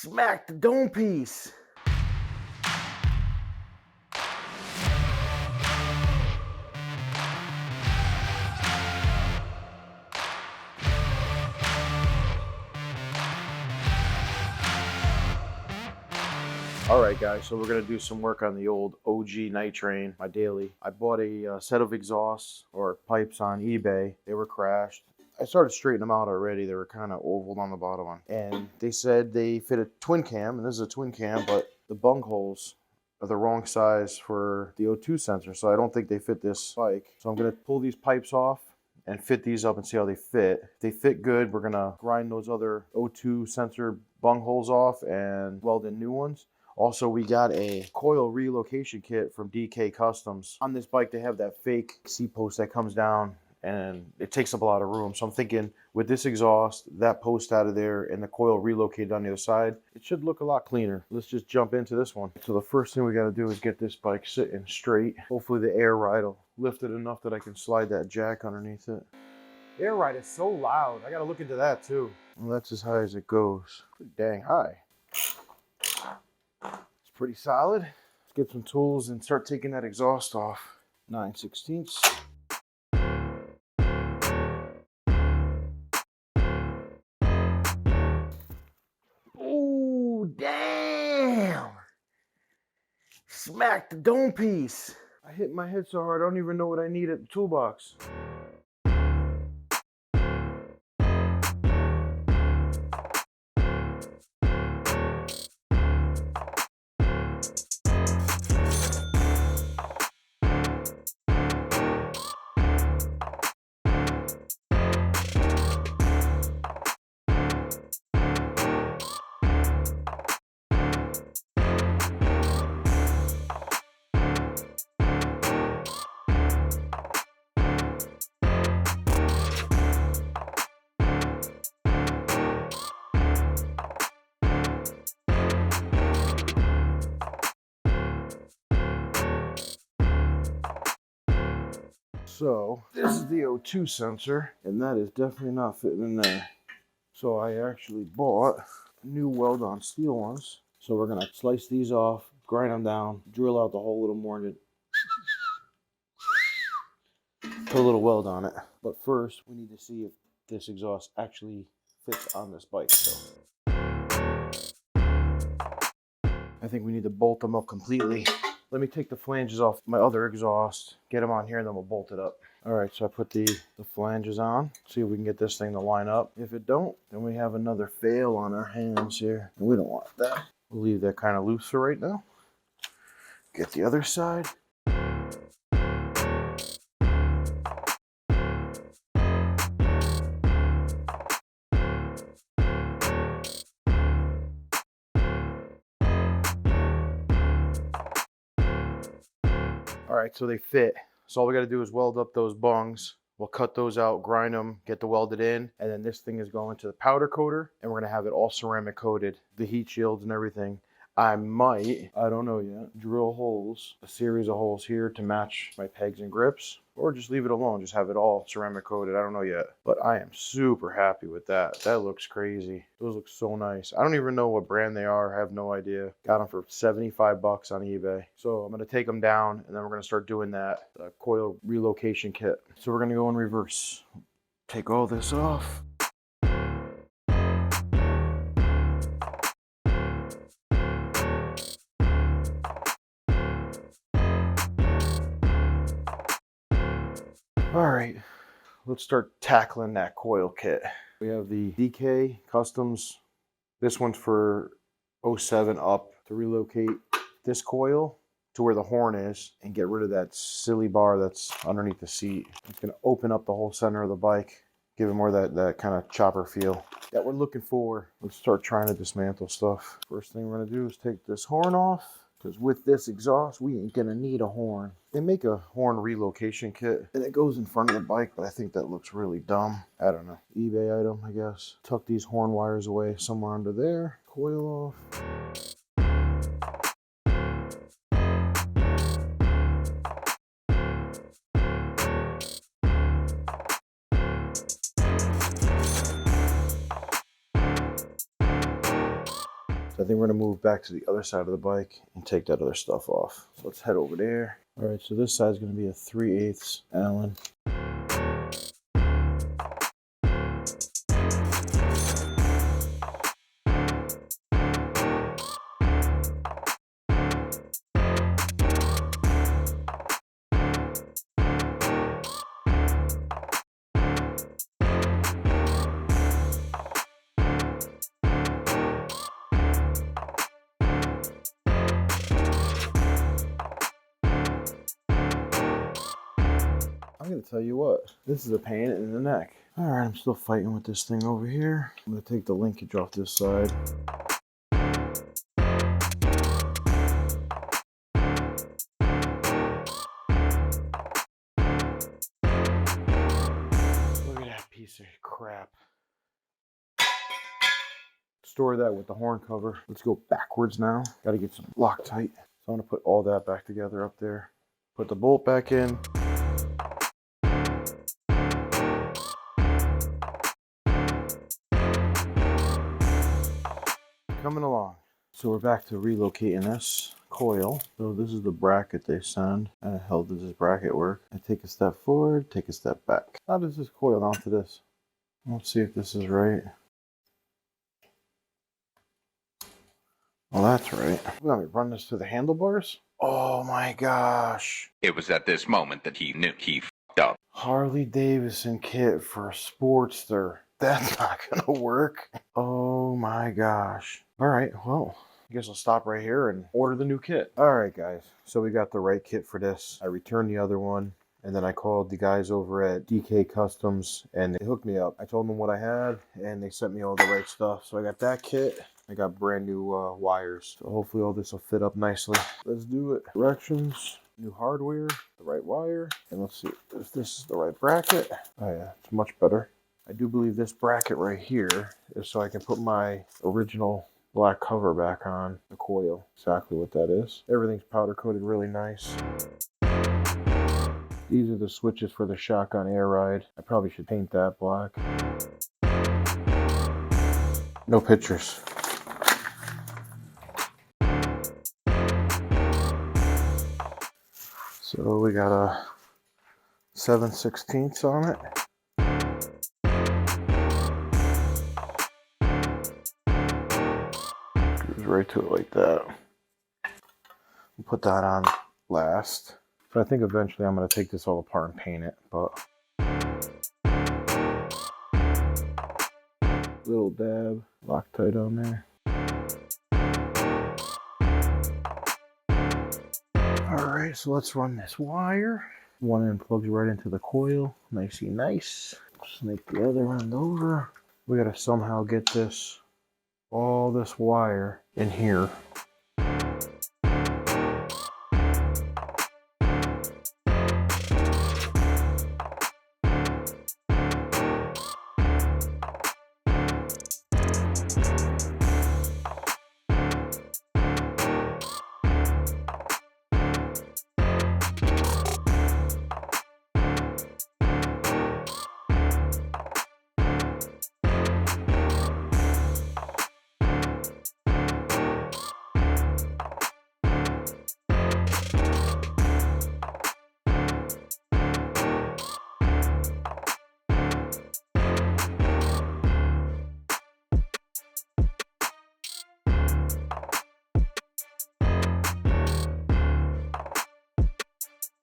Smack the dome piece. Alright guys, so we're going to do some work on the old OG Night Train, my daily. I bought a set of exhausts or pipes on eBay. They were crashed. I started straightening them out already. They were kind of ovaled on the bottom one. And they said they fit a twin cam, and this is a twin cam, but the bung holes are the wrong size for the O2 sensor, so I don't think they fit this bike. So I'm going to pull these pipes off and fit these up and see how they fit. If they fit good, we're going to grind those other O2 sensor bung holes off and weld in new ones. Also, we got a coil relocation kit from DK Customs. On this bike, they have that fake seat post that comes down and it takes up a lot of room. So I'm thinking with this exhaust, that post out of there, and the coil relocated on the other side, it should look a lot cleaner. Let's just jump into this one. So the first thing we got to do is get this bike sitting straight. Hopefully the air ride will lift it enough that I can slide that jack underneath it. Air ride is so loud. I got to look into that too. Well, that's as high as it goes. Pretty dang high. Pretty solid. Let's get some tools and start taking that exhaust off. 9/16. Oh, damn! Smack the dome piece. I hit my head so hard I don't even know what I need at the toolbox. So this is the O2 sensor, and that is definitely not fitting in there. So I actually bought new weld-on steel ones. So we're gonna slice these off, grind them down, drill out the hole a little more, and put a little weld on it. But first, we need to see if this exhaust actually fits on this bike. So I think we need to bolt them up completely. Let me take the flanges off my other exhaust, get them on here, and then we'll bolt it up. All right, so I put the flanges on, see if we can get this thing to line up. If it don't, then we have another fail on our hands here, and we don't want that. We'll leave that kind of loose for right now. Get the other side. All right, so they fit. So all we got to do is weld up those bungs. We'll cut those out, grind them, get the welded in, and then this thing is going to the powder coater, and we're going to have it all ceramic coated, the heat shields and everything. I might, I don't know yet, drill holes, a series of holes here to match my pegs and grips, or just leave it alone, just have it all ceramic coated. I don't know yet, but I am super happy with that. That looks crazy. Those look so nice. I don't even know what brand they are. I have no idea. Got them for 75 bucks on eBay. So I'm going to take them down, and then we're going to start doing that coil relocation kit. So we're going to go in reverse. Take all this off. All right, let's start tackling that coil kit. We have the DK Customs. This one's for 07 up to relocate this coil to where the horn is and get rid of that silly bar that's underneath the seat. It's gonna open up the whole center of the bike, give it more that kind of chopper feel that we're looking for. Let's start trying to dismantle stuff. First thing we're gonna do is take this horn off, because with this exhaust, we ain't gonna need a horn. They make a horn relocation kit, and it goes in front of the bike, but I think that looks really dumb. I don't know. eBay item, I guess. Tuck these horn wires away somewhere under there. Coil off. So I think we're gonna move back to the other side of the bike and take that other stuff off. So let's head over there. All right, so this side is gonna be a 3/8 Allen. I'm gonna tell you what, this is a pain in the neck. All right, I'm still fighting with this thing over here. I'm gonna take the linkage off this side. Look at that piece of crap. Store that with the horn cover. Let's go backwards now. Got to get some Loctite. So I'm gonna put all that back together up there. Put the bolt back in. Coming along. So we're back to relocating this coil. So this is the bracket they send. And how does this bracket work? I take a step forward, take a step back. How does this coil onto this? Let's see if this is right. Well, that's right. Let me run this through the handlebars. Oh my gosh. It was at this moment that he knew he fucked up. Harley Davidson kit for a Sportster. That's not gonna work. Oh my gosh. All right, well, I guess I'll stop right here and order the new kit. All right, guys. So we got the right kit for this. I returned the other one, and then I called the guys over at DK Customs, and they hooked me up. I told them what I had, and they sent me all the right stuff. So I got that kit. I got brand new wires. So hopefully all this will fit up nicely. Let's do it. Directions, new hardware, the right wire, and let's see if this is the right bracket. Oh yeah, it's much better. I do believe this bracket right here is so I can put my original black cover back on the coil. Exactly what that is. Everything's powder coated really nice. These are the switches for the shotgun air ride. I probably should paint that black. No pictures. So we got a 7/16 on it. Goes right to it like that. We'll put that on last. So I think eventually I'm going to take this all apart and paint it, but little dab, Loctite on there. Alright, so let's run this wire. One end plugs right into the coil, nicey nice. Snake the other end over. We gotta somehow get this, all this wire in here.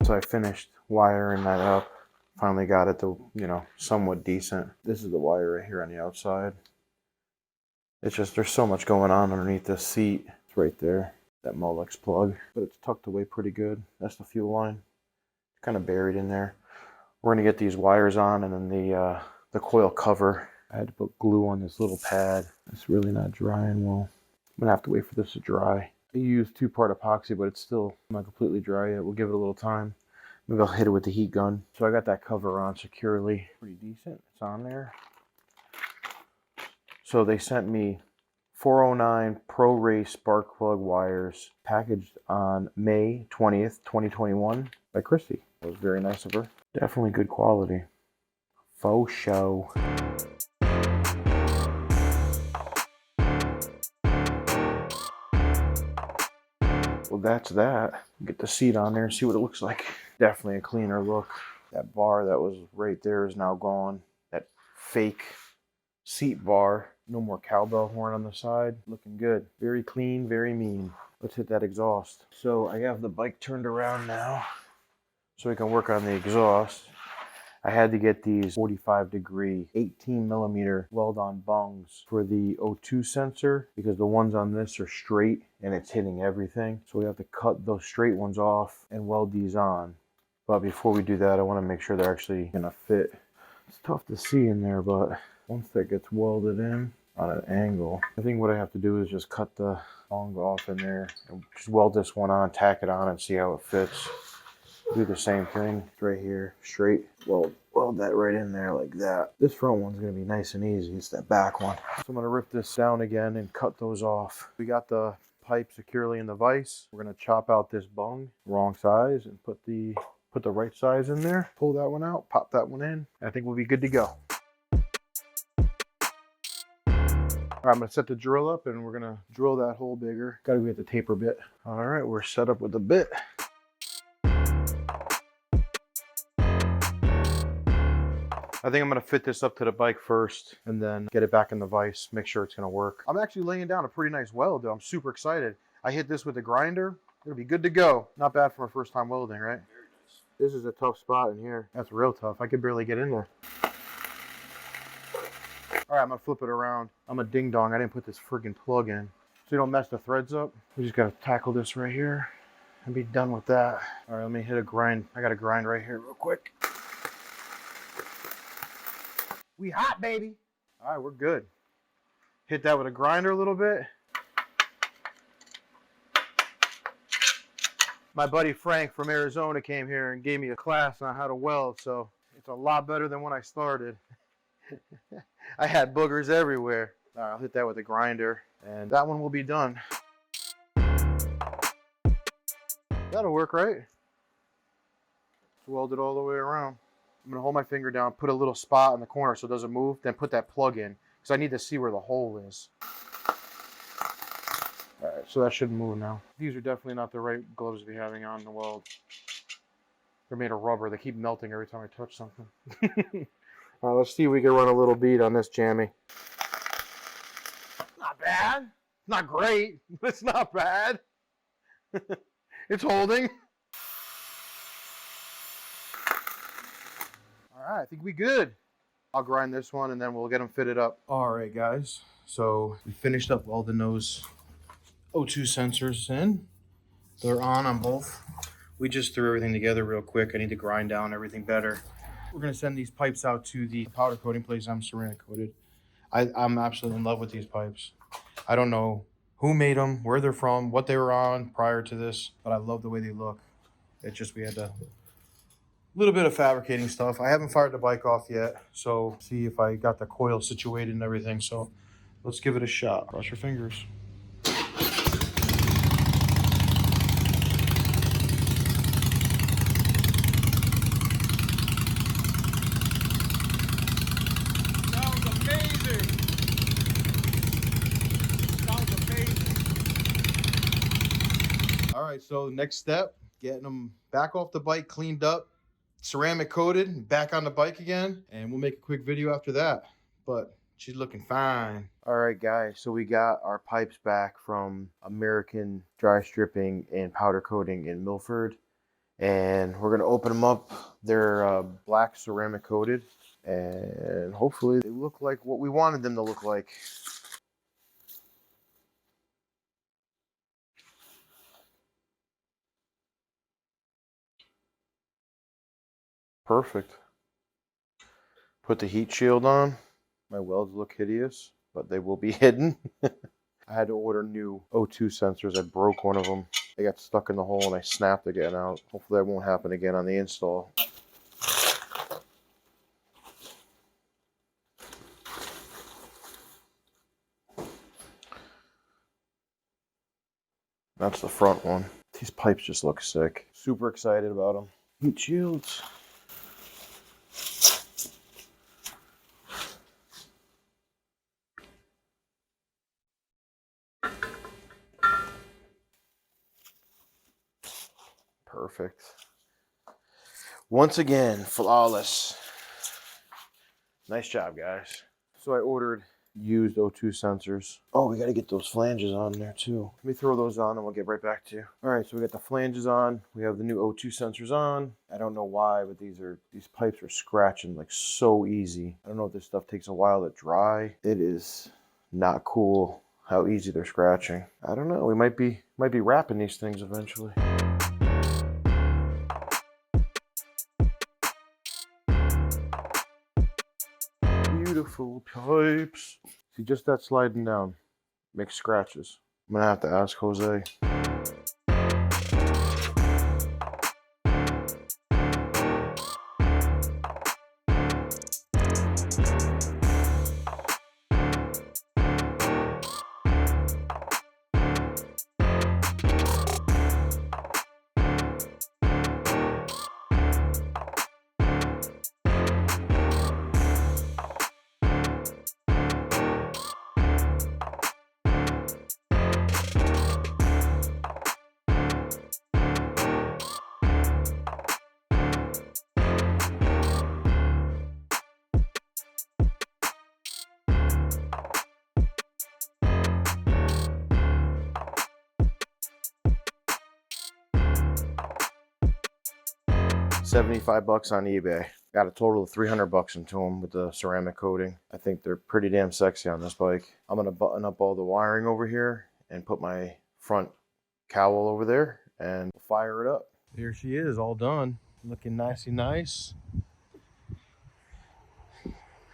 So I finished wiring that up. Finally got it to, somewhat decent. This is the wire right here on the outside. It's just, there's so much going on underneath this seat. It's right there, that Molex plug. But it's tucked away pretty good. That's the fuel line. It's kind of buried in there. We're gonna get these wires on, and then the coil cover. I had to put glue on this little pad. It's really not drying well. I'm gonna have to wait for this to dry. I used 2-part epoxy, but it's still not completely dry yet. We'll give it a little time. Maybe I'll hit it with the heat gun. So I got that cover on securely. Pretty decent. It's on there. So they sent me 409 Pro Race spark plug wires packaged on May 20th, 2021 by Christy. That was very nice of her. Definitely good quality. Faux show. Well, that's that. Get the seat on there and see what it looks like. Definitely a cleaner look. That bar that was right there is now gone. That fake seat bar. No more cowbell horn on the side. Looking good. Very clean, very mean. Let's hit that exhaust. So I have the bike turned around now so we can work on the exhaust. I had to get these 45-degree 18mm weld-on bungs for the O2 sensor because the ones on this are straight and it's hitting everything. So we have to cut those straight ones off and weld these on. But before we do that, I want to make sure they're actually going to fit. It's tough to see in there, but once that gets welded in on an angle, I think what I have to do is just cut the bung off in there and just weld this one on, tack it on, and see how it fits. Do the same thing right here, straight. Weld that right in there like that. This front one's gonna be nice and easy. It's that back one. So I'm gonna rip this down again and cut those off. We got the pipe securely in the vise. We're gonna chop out this bung, wrong size, and put the right size in there. Pull that one out, pop that one in. I think we'll be good to go. All right, I'm gonna set the drill up and we're gonna drill that hole bigger. Gotta get the taper bit. All right, we're set up with the bit. I think I'm gonna fit this up to the bike first and then get it back in the vise, make sure it's gonna work. I'm actually laying down a pretty nice weld though. I'm super excited. I hit this with the grinder. It'll be good to go. Not bad for a first time welding, right? This is a tough spot in here. That's real tough. I could barely get in there. All right, I'm gonna flip it around. I'm a ding dong. I didn't put this friggin' plug in. So you don't mess the threads up. We just gotta tackle this right here and be done with that. All right, let me hit a grind. I got a grind right here real quick. We hot, baby. All right, we're good. Hit that with a grinder a little bit. My buddy Frank from Arizona came here and gave me a class on how to weld, so it's a lot better than when I started. I had boogers everywhere. All right, I'll hit that with a grinder, and that one will be done. That'll work, right? Weld it all the way around. I'm gonna hold my finger down, put a little spot in the corner so it doesn't move, then put that plug in, because I need to see where the hole is. All right, so that shouldn't move now. These are definitely not the right gloves to be having on the weld. They're made of rubber. They keep melting every time I touch something. All right, let's see if we can run a little bead on this jammy. Not bad. Not great, but it's not bad. It's holding. All right, I think we good. I'll grind this one and then we'll get them fitted up. All right, guys. So we finished up welding those O2 sensors in. They're on both. We just threw everything together real quick. I need to grind down everything better. We're gonna send these pipes out to the powder coating place. I'm ceramic coated. I'm absolutely in love with these pipes. I don't know who made them, where they're from, what they were on prior to this, but I love the way they look. It's just we had to little bit of fabricating stuff. I haven't fired the bike off yet, so see if I got the coil situated and everything. So let's give it a shot. Cross your fingers. Sounds amazing. Sounds amazing. All right, so next step, getting them back off the bike, cleaned up, ceramic coated, back on the bike again, and we'll make a quick video after that. But she's looking fine. All right, guys, so we got our pipes back from American Dry Stripping and Powder Coating in Milford, and we're gonna open them up. They're black ceramic coated, and hopefully they look like what we wanted them to look like. Perfect. Put the heat shield on. My welds look hideous, but they will be hidden. I had to order new O2 sensors. I broke one of them. They got stuck in the hole and I snapped it getting out. Hopefully that won't happen again on the install. That's the front one. These pipes just look sick. Super excited about them. Heat shields. Perfect. Once again, flawless. Nice job, guys. So I ordered used O2 sensors. Oh, we got to get those flanges on there too. Let me throw those on and we'll get right back to you. All right, so we got the flanges on. We have the new O2 sensors on. I don't know why, but these pipes are scratching like so easy. I don't know if this stuff takes a while to dry. It is not cool how easy they're scratching. I don't know. We might be wrapping these things eventually. Beautiful pipes. See, just that sliding down makes scratches. I'm gonna have to ask Jose. 75 bucks on eBay. Got a total of 300 bucks into them with the ceramic coating. I think they're pretty damn sexy on this bike. I'm gonna button up all the wiring over here and put my front cowl over there and fire it up. There she is, all done. Looking nicey nice.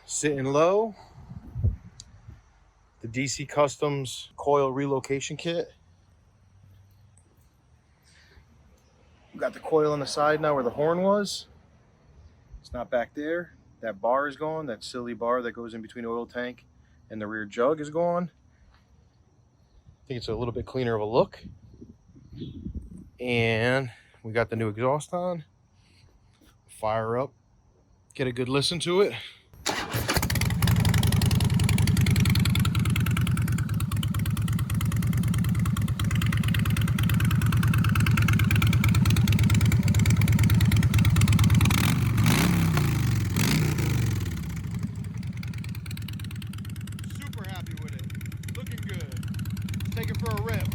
Sitting low. The DK Customs Coil Relocation Kit. We got the coil on the side now where the horn was. It's not back there. That bar is gone. That silly bar that goes in between the oil tank and the rear jug is gone. I think it's a little bit cleaner of a look. And we got the new exhaust on. Fire up. Get a good listen to it. Super happy with it. Looking good. Let's take it for a rip.